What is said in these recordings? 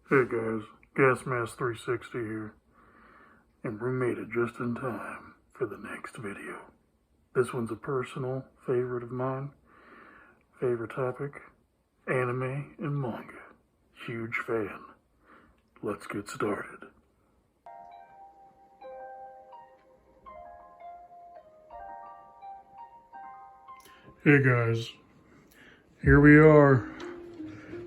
Hey guys, GasMask360 here, and we made it just in time for the next video. This one's a personal favorite of mine. Favorite topic, anime and manga. Huge fan. Let's get started. Hey guys, here we are.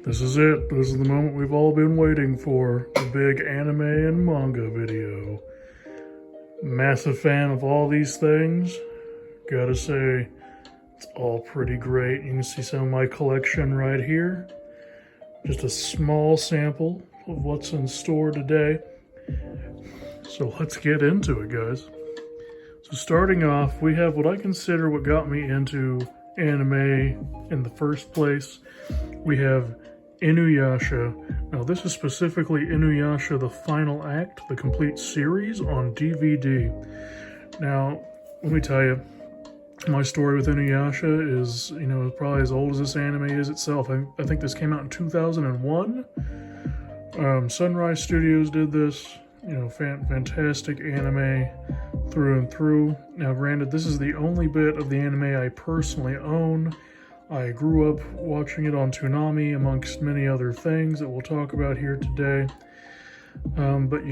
This is it. This is the moment we've all been waiting for. The big anime and manga video. Massive fan of all these things. Gotta say, it's all pretty great. You can see some of my collection right here. Just a small sample of what's in store today. So let's get into it, guys. So starting off, we have what I consider what got me into anime in the first place. We have Inuyasha. Now this is specifically Inuyasha the Final Act, the complete series on DVD. Now, let me tell you, my story with Inuyasha is, probably as old as this anime is itself. I think this came out in 2001. Sunrise Studios did this. Fantastic anime through and through. Now, granted, this is the only bit of the anime I personally own. I grew up watching it on Toonami, amongst many other things that we'll talk about here today. But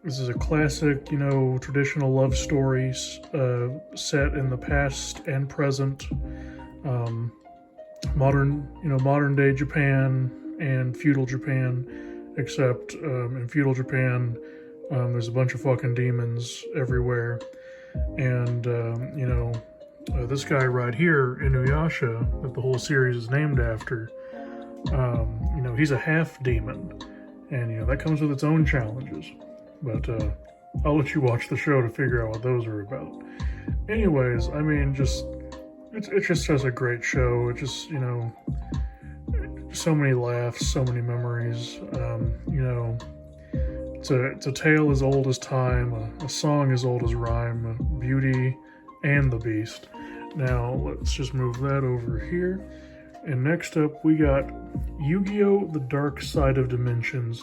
this is a classic, traditional love stories set in the past and present. Modern day Japan and feudal Japan, except in feudal Japan, there's a bunch of fucking demons everywhere. And, this guy right here, Inuyasha, that the whole series is named after, he's a half demon. And, that comes with its own challenges. But I'll let you watch the show to figure out what those are about. Anyways, it's just a great show. It just, so many laughs, so many memories. It's a tale as old as time, a song as old as rhyme, Beauty and the Beast. Now, let's just move that over here. And next up, we got Yu-Gi-Oh! The Dark Side of Dimensions.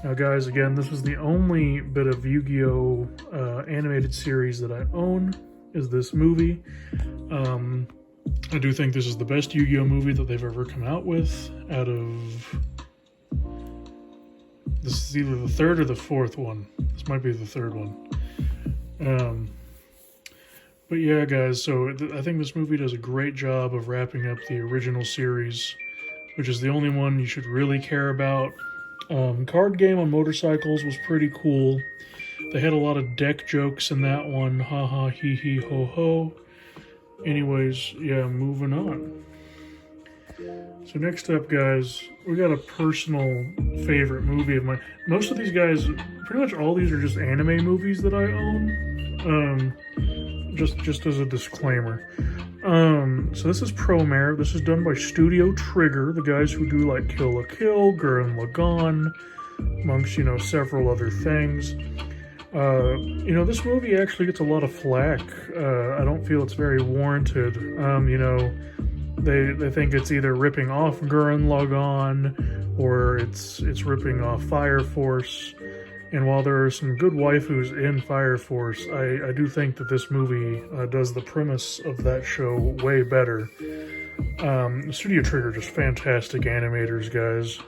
Now, guys, again, this is the only bit of Yu-Gi-Oh! Animated series that I own, is this movie. I do think this is the best Yu-Gi-Oh! Movie that they've ever come out with, out of... This is either the third or the fourth one. This might be the third one. But yeah, guys, so I think this movie does a great job of wrapping up the original series, which is the only one you should really care about. Card game on motorcycles was pretty cool. They had a lot of deck jokes in that one. Ha ha, hee hee, ho ho. Anyways, yeah, moving on. So next up, guys, we got a personal favorite movie of mine. Most of these guys, pretty much all these are just anime movies that I own. Just as a disclaimer. So this is Promare. This is done by Studio Trigger, the guys who do like Kill la Kill, Gurren Lagann, amongst, several other things. This movie actually gets a lot of flack. I don't feel it's very warranted. They think it's either ripping off Gurren Lagann or it's ripping off Fire Force. And while there are some good waifus in Fire Force, I do think that this movie does the premise of that show way better. Studio Trigger, just fantastic animators, guys.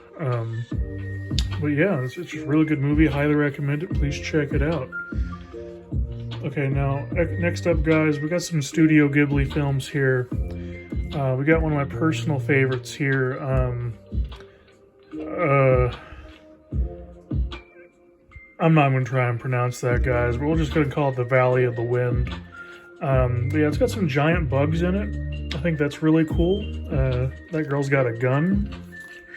But yeah, it's just a really good movie. Highly recommend it. Please check it out. Okay, now, next up, guys, we got some Studio Ghibli films here. We got one of my personal favorites here. I'm not going to try and pronounce that, guys, but we're just going to call it The Valley of the Wind. But yeah, it's got some giant bugs in it. I think that's really cool. That girl's got a gun.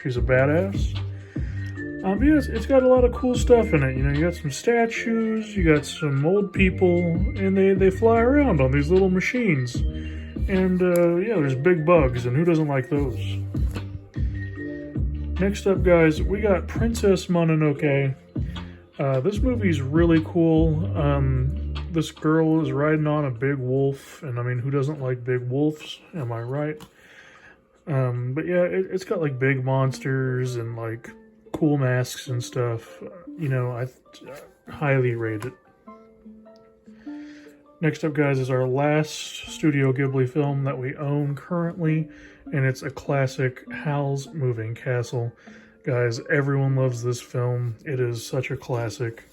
She's a badass. But yeah, it's got a lot of cool stuff in it. You got some statues, you got some old people, and they fly around on these little machines. And yeah, there's big bugs, and who doesn't like those? Next up, guys, we got Princess Mononoke. This movie's really cool. This girl is riding on a big wolf, and who doesn't like big wolves? Am I right? But yeah, it's got like big monsters and like cool masks and stuff. You know, I highly rate it. Next up, guys, is our last Studio Ghibli film that we own currently, and it's a classic, Howl's Moving Castle. Guys, everyone loves this film. It is such a classic,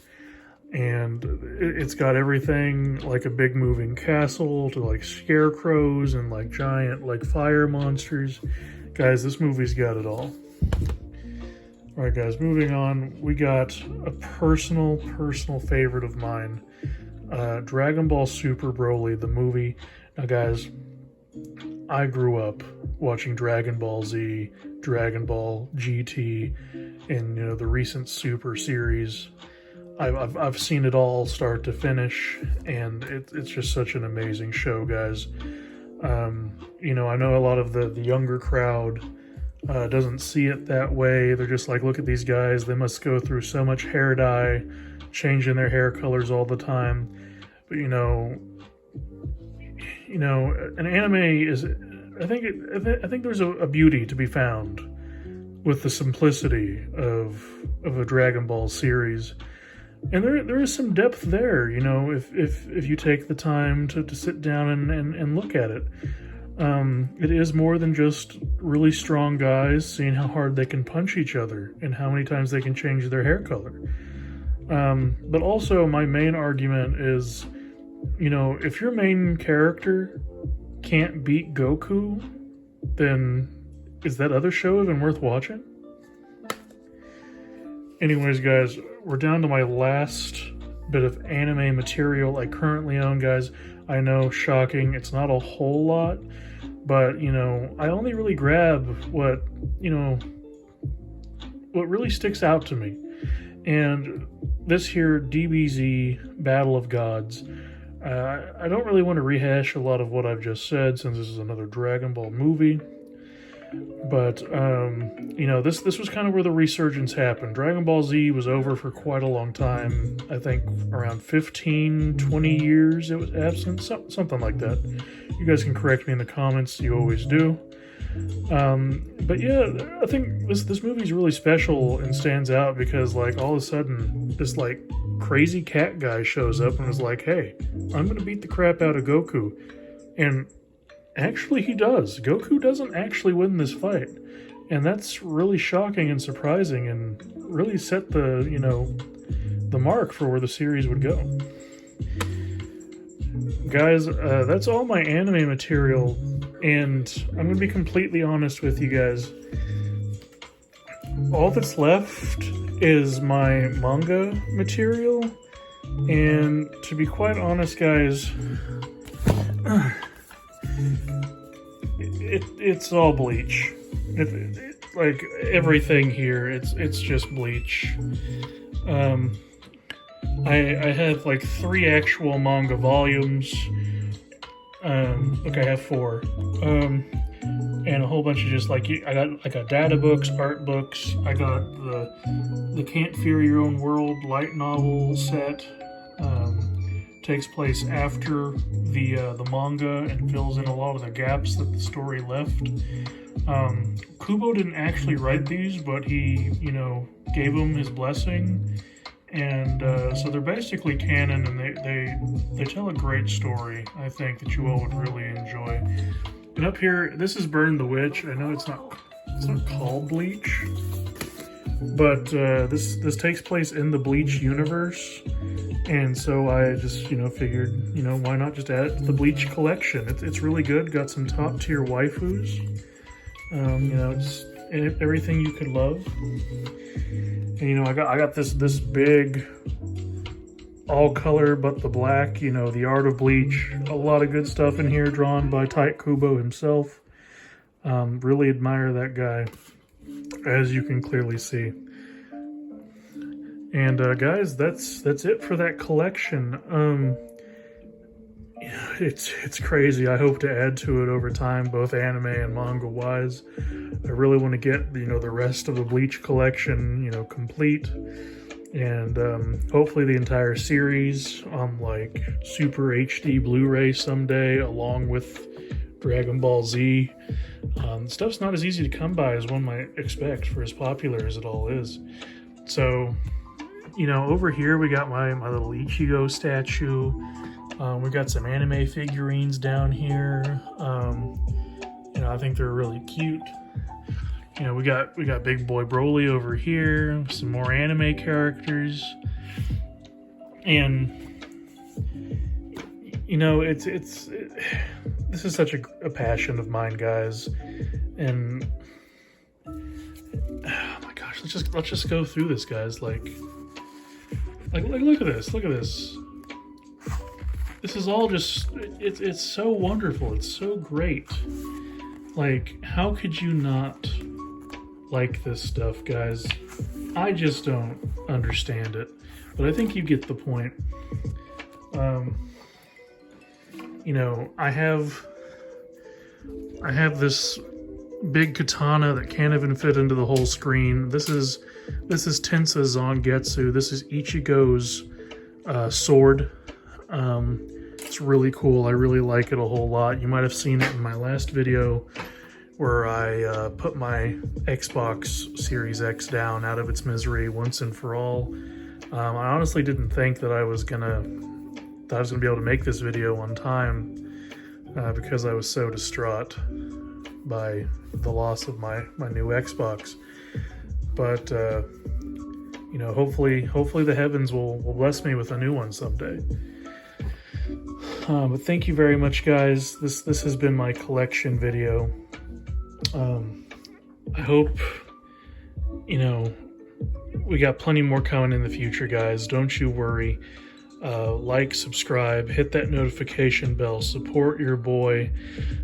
and it's got everything like a big moving castle to like scarecrows and like giant like fire monsters. Guys, this movie's got it all. All right, guys, moving on. We got a personal favorite of mine. Dragon Ball Super Broly, the movie. Now, guys, I grew up watching Dragon Ball Z, Dragon Ball GT, and you know the recent Super series. I've seen it all start to finish, and it's just such an amazing show, guys. You know, I know a lot of the younger crowd doesn't see it that way. They're just like, look at these guys. They must go through so much hair dye, changing their hair colors all the time. But you know, an anime is. I think there's a beauty to be found with the simplicity of a Dragon Ball series, and there is some depth there. You know, if you take the time to sit down and look at it. It is more than just really strong guys seeing how hard they can punch each other and how many times they can change their hair color. But also my main argument is, you know, if your main character can't beat Goku, then is that other show even worth watching? Anyways, guys, we're down to my last bit of anime material I currently own, guys. I know, shocking, it's not a whole lot, but, you know, I only really grab what really sticks out to me. And this here, DBZ, Battle of Gods, I don't really want to rehash a lot of what I've just said since this is another Dragon Ball movie. But, you know, this was kind of where the resurgence happened. Dragon Ball Z was over for quite a long time. I think around 15, 20 years it was absent. Something like that. You guys can correct me in the comments. You always do. But yeah, I think this movie's really special and stands out because, like, all of a sudden, this, like, crazy cat guy shows up and is like, hey, I'm going to beat the crap out of Goku. And actually, he does. Goku doesn't actually win this fight. And that's really shocking and surprising and really set the, you know, the mark for where the series would go. Guys, that's all my anime material. And I'm going to be completely honest with you guys. All that's left is my manga material. And to be quite honest, guys, it's all Bleach. Like everything here, it's just Bleach. I have like 3 actual manga volumes. Look, I have 4. And a whole bunch of just like I got data books, art books. I got the Can't Fear Your Own World light novel set. Takes place after the manga and fills in a lot of the gaps that the story left. Kubo didn't actually write these, but he, you know, gave them his blessing, and so they're basically canon, and they tell a great story. I think that you all would really enjoy. And up here, this is Burn the Witch. I know it's not called Bleach, but this takes place in the Bleach universe. And so I just, you know, figured, you know, why not just add it to the Bleach collection? It's really good. Got some top tier waifus. You know, it's everything you could love. And you know, I got this big all color but the black. You know, the art of Bleach. A lot of good stuff in here, drawn by Tite Kubo himself. Really admire that guy, as you can clearly see. And guys, that's it for that collection. It's crazy. I hope to add to it over time, both anime and manga wise. I really want to get, you know, the rest of the Bleach collection, you know, complete, and hopefully the entire series on like Super HD Blu-ray someday, along with Dragon Ball Z. Stuff's not as easy to come by as one might expect for as popular as it all is. So, over here we got my little Ichigo statue. We got some anime figurines down here. I think they're really cute. We got Big Boy Broly over here, some more anime characters, and this is such a passion of mine, guys, and oh my gosh, let's just go through this, guys. Like look at this. This is all just it's so wonderful. It's so great. Like, how could you not like this stuff, guys? I just don't understand it, but I think you get the point. I have this big katana that can't even fit into the whole screen. This is Tensa Zangetsu. This is Ichigo's sword. It's really cool. I really like it a whole lot. You might have seen it in my last video where I put my Xbox Series X down out of its misery once and for all. I honestly didn't think that I was gonna be able to make this video on time because I was so distraught by the loss of my new Xbox. But hopefully the heavens will bless me with a new one someday. But thank you very much, guys. This has been my collection video. I hope, we got plenty more coming in the future, guys. Don't you worry. Like, subscribe, hit that notification bell, support your boy,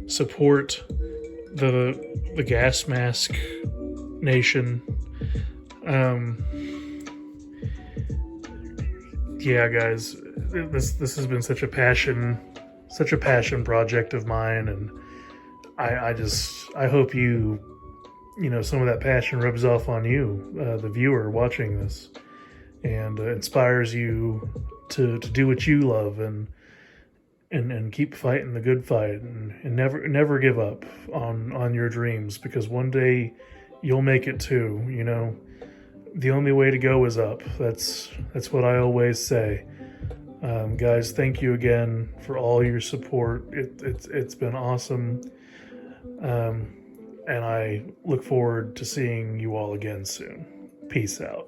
support the gas mask nation. Yeah, guys, this has been such a passion project of mine, and I hope some of that passion rubs off on you, the viewer watching this, and inspires you to do what you love and keep fighting the good fight, and never give up on your dreams, because one day you'll make it too. The only way to go is up. That's what I always say. Guys, thank you again for all your support. It's been awesome. And I look forward to seeing you all again soon. Peace out.